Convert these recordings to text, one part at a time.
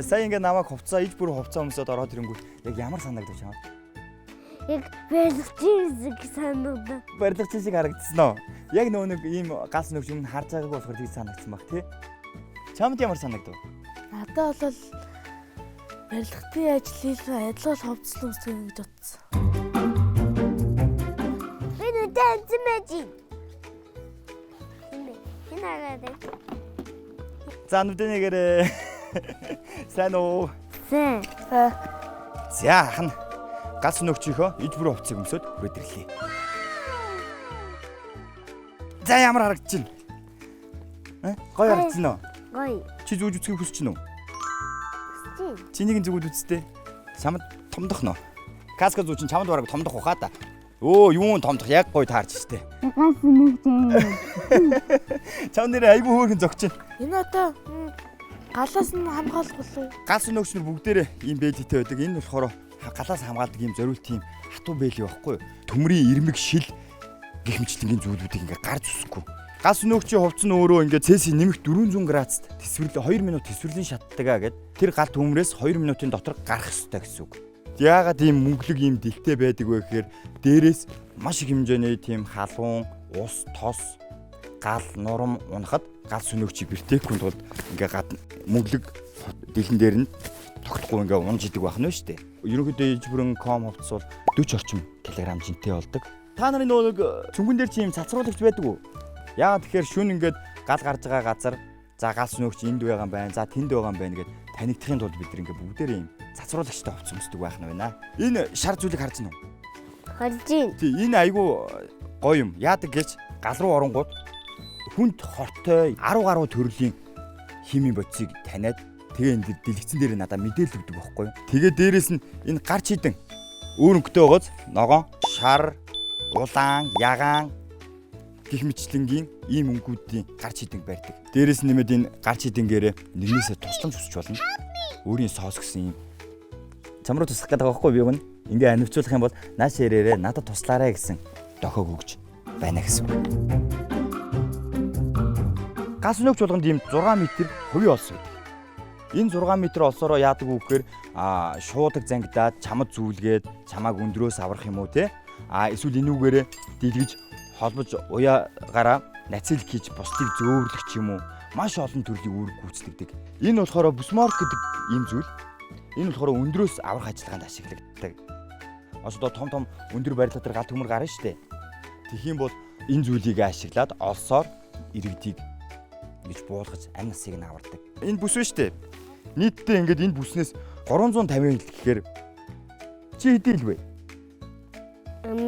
Сая ингээ намайг хувцаа иж бүр хувцаа өмсөд ороод ирэнгүүт яг ямар санагдав чамд? Яг барилгын шиг санагдав. Барилгачин шиг харагдсан уу? Яг нөө нэг ийм галс нөгч юм харж байгаагүй болохоор тийм санагдсан баг тий. Чамд ямар санагдав? Надад бол барилгын ажлын адилхан хувцлан үсгэн гэж бодсон. Би нүдэн зэмэжи. Хинаагаад. За нүдэнийгээрээ сайн уу? Сайн. За хан галс нөгчийнхөө иж бүр хувцыг өмсөд хүрээд ирлээ. За ямар харагдаж байна? Гоё харагдсан уу? Гоё. Чи зүүж үсгийг хүсэж байна уу? Чи. Чинийг зүгүүд үсттэй. Чамд томдох нөө. Каска зүү чин чамд бараг томдох ухаа та. Өө юун томдох яг гоё таарч штэ. Ганц нэг юм. Чам нэрээ айгүй хөөрхөн зогч байна. Энэ одоо галаас нь хамгаалах болов. Галс нөгчнөр бүгдээрээ ийм бэлттэй байдаг. Энэ болохоор галаас хамгаалдаг ийм зориулт тийм хатуу бэлий байхгүй юу? Төмрийн ирмэг шил гэх мэтлэнгийн зүйлүүдийг ингээ гарч үсэхгүй. Галс нөгчийн хувцс нь өөрөө ингээ Цельсий нэмэх 400 градуст тэсвэрлээ 2 минут тэсвэрлийн шаттайгаа гээд тэр гал төмрөөс 2 минутын дотор гарах ёстой гэсэн үг. Яагаад ийм мөнгөлөг ийм дэлтэй байдаг вэ гэхээр дээрээс маш их хэмжээний тийм халуун, ус, тос, гал, нурам унахад галс өнөөгчийг бэртээхгүй тулд ингээ гад мөнгөлөг дэлэн дээр нь тогтохгүй ингээ унж идэг байх нь шүү дээ. Ерөнхийдөө иж бүрэн ком хувцс бол 40 орчим килограмм жинтэй болдог. Та нарын нөгөө нэг цүнхэн дээр чи юм цацруулагч байдаг уу? Яагаад тэгэхээр шүн ингээд гал гарж байгаа газар за галс өнөөгч энд байгаа юм байна. За тэнд байгаа юм байна гэд танигдахын тулд бид ингээ бүгдээрээ юм цацруулагчтай хувцс өмсдөг байх нь байна. Энэ шар зүйлийг харж байна уу? Харж байна. Тий, энэ айгүй гоё юм. Яадаг гэж гал руу оронгууд хүнд хортой 10 гаруй төрлийн химийн бодисыг таниад тэгээ энэ дэлгэцэн дээр надад мэдээлэл өгдөг байхгүй юу. Тэгээ дээрэс нь энэ гарч хідэн өөр өнгөтэй байгааз ногоон, шар, улаан, ягаан гих мэтлэнгийн ийм өнгүүдийн гарч хідэн барьдаг. Дээрэс нь нэмээд энэ гарч хідэнгээрээ нэгнээсээ тусламж хүсч болно. Өөрийн соос гэсэн юм. Чам руу туслах гэдэг байхгүй юу? Ингээ анивчуулах юм бол нааш ярээрээ надад туслаарай гэсэн дохиог өгж байна гэсэн. Галс нөгч болгонд ийм 6 м хувийн олс байдаг. Энэ 6 м олсороо яадаг вэ гэхээр шуудаг зангидаад чамд зүүлгээд чамааг өндрөөс аврах юм уу те? Эсвэл энүүгээрээ дэлгэж холбож уяагаараа нацилк хийж бусдыг зөөвөрлөх ч юм уу маш олон төрлийн үүрэг гүйцэтгэдэг. Энэ болохоор бусморк гэдэг ийм зүйл. Энэ болохоор өндрөөс аврах ажиллагаанд ашиглагддаг. Одоо том өндөр барилга дээр гал төмөр гарна шүү дээ. Тэгхийн бол энэ зүйлийг ашиглаад олсоор иргэдийг гэж буулгаж амь насыг нь авардаг. Энэ бүс биш үү? Нийтдээ ингээд энэ бүснээс 350 гэхээр чи хэдий л вэ?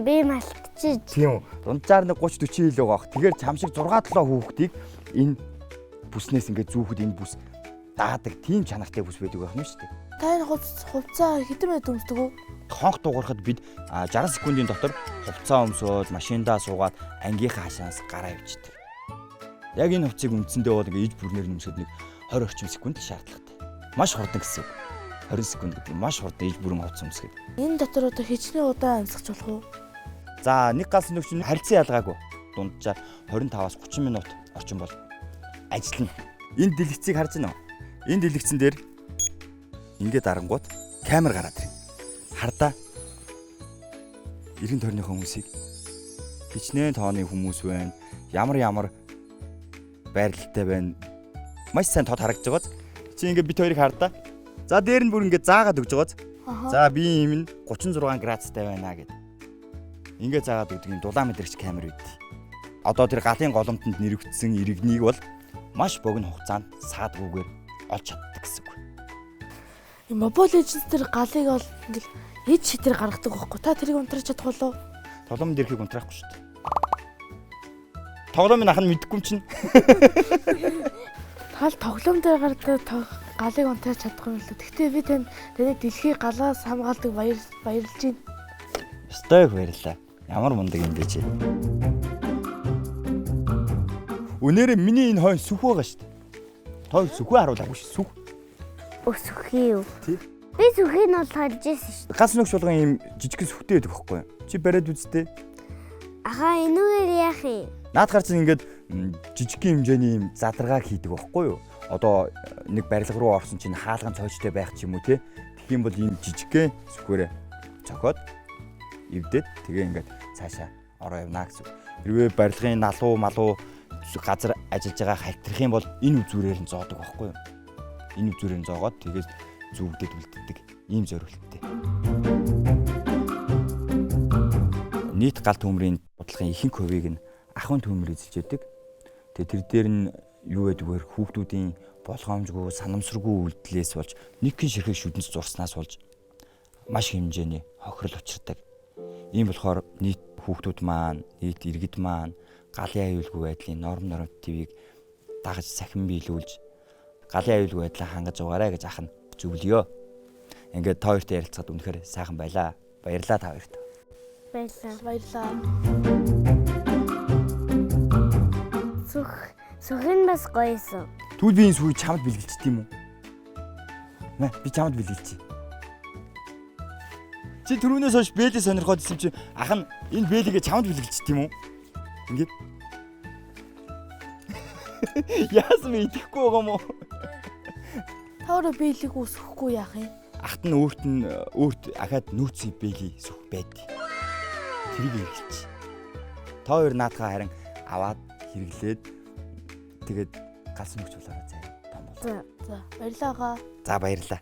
Би малтчих. Тийм үү. Дунджаар нэг 30 40 хил байгаа. Тэгэхээр чам шиг 6 7 хүүхдийг энэ бүснээс ингээд зүүхэд энэ бүс даадаг тийм чанартай бүс байдаг байх юм шүү дээ. Та энэ хувцаа хэдэн минут өмсдөг үү? Хонх дуурахад бид 60 секундын дотор хувцаа өмсөөд машиндаа суугаад ангийнхаа хашаанаас гараа явчихдаг. Яг энэ хувцсыг үндсэндээ бол ингээд иж бүрнээр нэмсэд нэг 20 орчим секунд шаардлагатай. Маш хурдан гэсэн үг. 20 секунд гэдэг маш хурдан иж бүрэн хувцас өмсгöd. Энэ дотор одоо хичнээн удаан амьсгах болох уу? За нэг галс нөгч нь харилцан ялгаагүй. Дунджаар 25-аас 30 минут орчим бол ажиллана. Энэ дэлгэцийг харж байна уу? Энэ дэлгэцэн дээр ингээд дарангууд камер гараад ирнэ. Хардаа 90 тойрны хүмүүсийг хичнээн тооны хүмүүс байна. Ямар байралтай байна. Маш сайн тод харагдаж байгааз. Чи ингээд бит хоёрыг хардаа. За дээр нь бүр ингээд заагаад өгж байгааз. За би ийм нь 36 градустай байна гэд. Ингээд заагаад өгдөг юм дулаан мэдрэгч камер үүд. Одоо тэр галын голомтонд нэрвэгдсэн иргэнийг бол маш богино хугацаанд саадгүйгээр олж чаддаг гэсэн үг. Mobile Legends дээр галыг бол ингээл ид шитэр гаргадаг байхгүй. Та тэрийг унтрах чадах болов? Тоглоом дэрхийг унтраахгүй шүү дээ. Тоглоомын ах нь мэдэхгүй юм чинь. Тал тоглоом дээр гардаг галыг унтрах чадахгүй юм л. Гэхдээ би таны дэлхий галаас хамгаалдаг баярлж байна. Өстой баярлаа. Ямар мундаг юм бэ чи. Өнөөдөр миний энэ хойно сүх байгаа шүү дээ. Той сүхөө харуулаагүй шүү. Сүх. Өсөх юу? Тий. Би сүхийг нь бол харж ирсэн шүү. Галс нөгч болгон ийм жижигхэн сүхтэй байдаг байхгүй юу? Чи бариад үзтээ. Ахаа энүүгээр яах юм? Наадхаар чинь ингээд жижигхэн хэмжээний юм задаргааг хийдэг байхгүй юу? Одоо нэг барилга руу орсон чинь хаалган цоочтой байх ч юм уу те. Тэгэх юм бол ийм жижигхэн сүхвэрээ цохоод эвдээд тэгээ ингээд цаашаа ороо явна гэсэн. Хэрвээ барилгын налуу малуу газар ажиллаж байгаа хальтрах юм бол энэ үзүүрээр нь зоодог байхгүй юу? Энэ үзүүрээр нь зоогоод тэгээд зүгдээд үлддэг ийм зорилттой. Нийт гал төмрийн бодлогын ихэнх хувийг нь ахын төмөр эзэлж яадаг. Тэгээд тэр дээр нь юу гэдэг вэ? Хүүхдүүдийн болгоомжгүй, санамсаргүй үйлдэлээс болж нэг гин ширхэг шүдэнц зурснаас болж маш хэмжээний хохирол учирдаг. Ийм болохоор нийт хүүхдүүд маань, нийт иргэд маань галын аюулгүй байдлын нормативыг дагаж сахин биелүүлж галын аюулгүй байдлаа хангаж угаарай гэж ах нь зөвлөё. Ингээд та хоёртой ярилцахад үнэхээр сайхан байлаа. Баярлалаа та хоёрт. Баярлалаа. Сүхэн бас гоёсон. Тэгвэл би энэ сүүг чамд бэлгэлчт юм уу? Нэ, би чамд бэлгэлчих. Чи түрүүнээс хойш бэлээ сонирхоод исэн чи ах нь энэ бэлэгээ чамд бэлгэлчт юм уу? Ингээд. Яасан бэ идэхгүй байгаа юм уу? Та өөрөө биелэг үсэхгүй яах юм? Ахт нь өөрт ахаад нөөцийн бэлий сүх байдаг. Тэрийг хэрэглэж. Та хоёр наадхаа харин аваад хэрэглээд тэгээд галсан мөч болоорой заяа. Том бол. За баярлалаа. За баярлалаа.